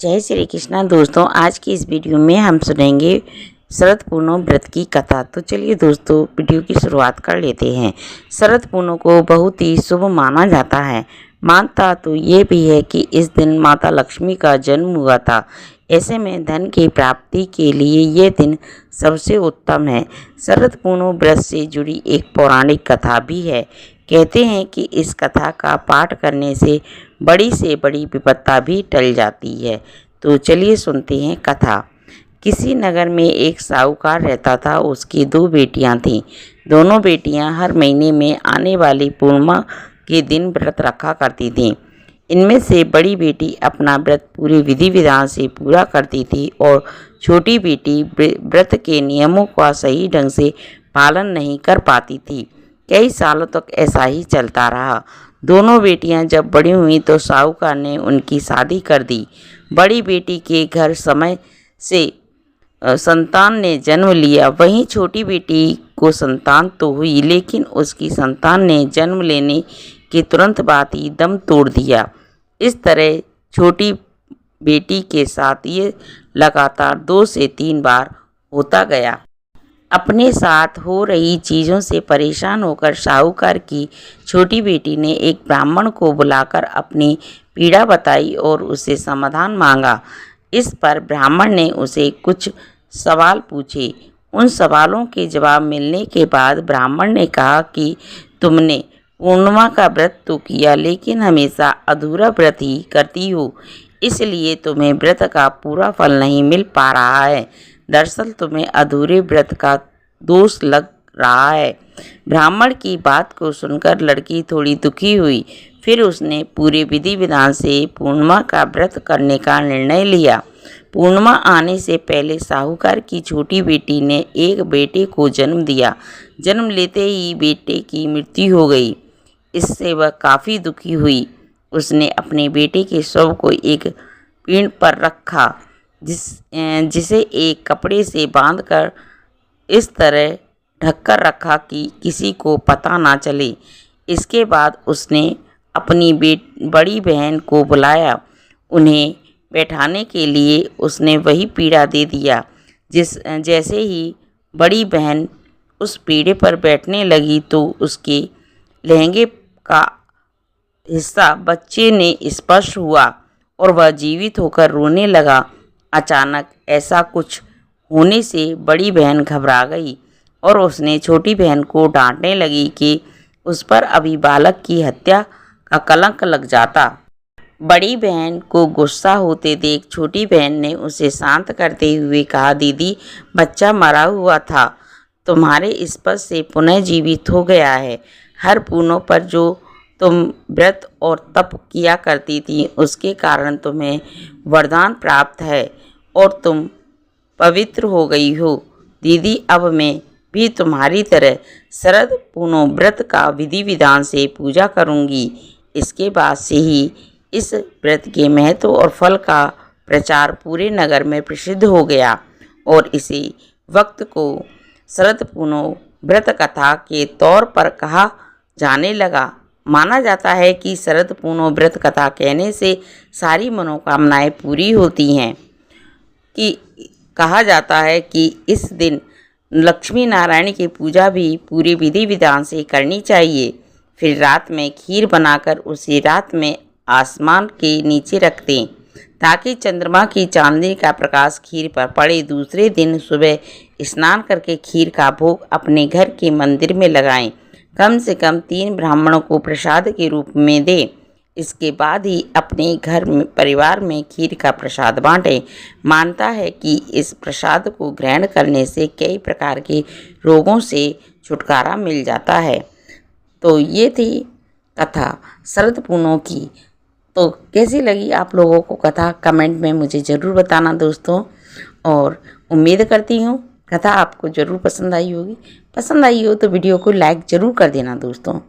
जय श्री कृष्णा दोस्तों, आज की इस वीडियो में हम सुनेंगे शरद पूर्णिमा व्रत की कथा। तो चलिए दोस्तों, वीडियो की शुरुआत कर लेते हैं। शरद पूर्णिमा को बहुत ही शुभ माना जाता है। मानता तो ये भी है कि इस दिन माता लक्ष्मी का जन्म हुआ था। ऐसे में धन की प्राप्ति के लिए ये दिन सबसे उत्तम है। शरद पूर्णिमा व्रत से जुड़ी एक पौराणिक कथा भी है। कहते हैं कि इस कथा का पाठ करने से बड़ी विपत्ता भी टल जाती है। तो चलिए सुनते हैं कथा। किसी नगर में एक साहूकार रहता था। उसकी 2 बेटियां थीं। दोनों बेटियां हर महीने में आने वाली पूर्णिमा के दिन व्रत रखा करती थीं। इनमें से बड़ी बेटी अपना व्रत पूरे विधि विधान से पूरा करती थी और छोटी बेटी व्रत के नियमों का सही ढंग से पालन नहीं कर पाती थी। कई सालों तक ऐसा ही चलता रहा। दोनों बेटियां जब बड़ी हुईं तो साहूकार ने उनकी शादी कर दी। बड़ी बेटी के घर समय से संतान ने जन्म लिया। वहीं छोटी बेटी को संतान तो हुई, लेकिन उसकी संतान ने जन्म लेने के तुरंत बाद ही दम तोड़ दिया। इस तरह छोटी बेटी के साथ ये लगातार 2 से 3 बार होता गया। अपने साथ हो रही चीज़ों से परेशान होकर साहूकार की छोटी बेटी ने एक ब्राह्मण को बुलाकर अपनी पीड़ा बताई और उससे समाधान मांगा। इस पर ब्राह्मण ने उसे कुछ सवाल पूछे। उन सवालों के जवाब मिलने के बाद ब्राह्मण ने कहा कि तुमने पूर्णिमा का व्रत तो किया, लेकिन हमेशा अधूरा व्रत ही करती हो, इसलिए तुम्हें व्रत का पूरा फल नहीं मिल पा रहा है। दरअसल तुम्हें अधूरे व्रत का दोष लग रहा है। ब्राह्मण की बात को सुनकर लड़की थोड़ी दुखी हुई। फिर उसने पूरे विधि विधान से पूर्णिमा का व्रत करने का निर्णय लिया। पूर्णिमा आने से पहले साहूकार की छोटी बेटी ने एक बेटे को जन्म दिया। जन्म लेते ही बेटे की मृत्यु हो गई। इससे वह काफ़ी दुखी हुई। उसने अपने बेटे के शव को एक पीढ़ पर रखा, जिसे एक कपड़े से बांधकर इस तरह ढककर रखा कि किसी को पता ना चले। इसके बाद उसने अपनी बड़ी बहन को बुलाया। उन्हें बैठाने के लिए उसने वही पीढ़ा दे दिया। जैसे ही बड़ी बहन उस पीढ़े पर बैठने लगी तो उसके लहंगे का हिस्सा बच्चे ने स्पर्श हुआ और वह जीवित होकर रोने लगा। अचानक ऐसा कुछ होने से बड़ी बहन घबरा गई और उसने छोटी बहन को डांटने लगी कि उस पर अभी बालक की हत्या का कलंक लग जाता। बड़ी बहन को गुस्सा होते देख छोटी बहन ने उसे शांत करते हुए कहा, दीदी, बच्चा मरा हुआ था, तुम्हारे स्पर्श से पुनः जीवित हो गया है। हर पूर्णिमा पर जो तुम व्रत और तप किया करती थी, उसके कारण तुम्हें वरदान प्राप्त है और तुम पवित्र हो गई हो। दीदी, अब मैं भी तुम्हारी तरह शरद पूर्णिमा व्रत का विधि विधान से पूजा करूंगी। इसके बाद से ही इस व्रत के महत्व और फल का प्रचार पूरे नगर में प्रसिद्ध हो गया और इसी वक्त को शरद पूर्णिमा व्रत कथा के तौर पर कहा जाने लगा। माना जाता है कि शरद पूर्णिमा व्रत कथा कहने से सारी मनोकामनाएं पूरी होती हैं। कि कहा जाता है कि इस दिन लक्ष्मी नारायण की पूजा भी पूरी विधि विधान से करनी चाहिए। फिर रात में खीर बनाकर उसे रात में आसमान के नीचे रख दें ताकि चंद्रमा की चांदनी का प्रकाश खीर पर पड़े। दूसरे दिन सुबह स्नान करके खीर का भोग अपने घर के मंदिर में लगाएं। कम से कम 3 ब्राह्मणों को प्रसाद के रूप में दें। इसके बाद ही अपने घर में परिवार में खीर का प्रसाद बांटें। मानता है कि इस प्रसाद को ग्रहण करने से कई प्रकार के रोगों से छुटकारा मिल जाता है। तो ये थी कथा शरद पूर्णिमा की। तो कैसी लगी आप लोगों को कथा, कमेंट में मुझे ज़रूर बताना दोस्तों। और उम्मीद करती हूँ कथा आपको ज़रूर पसंद आई होगी। पसंद आई हो तो वीडियो को लाइक ज़रूर कर देना दोस्तों।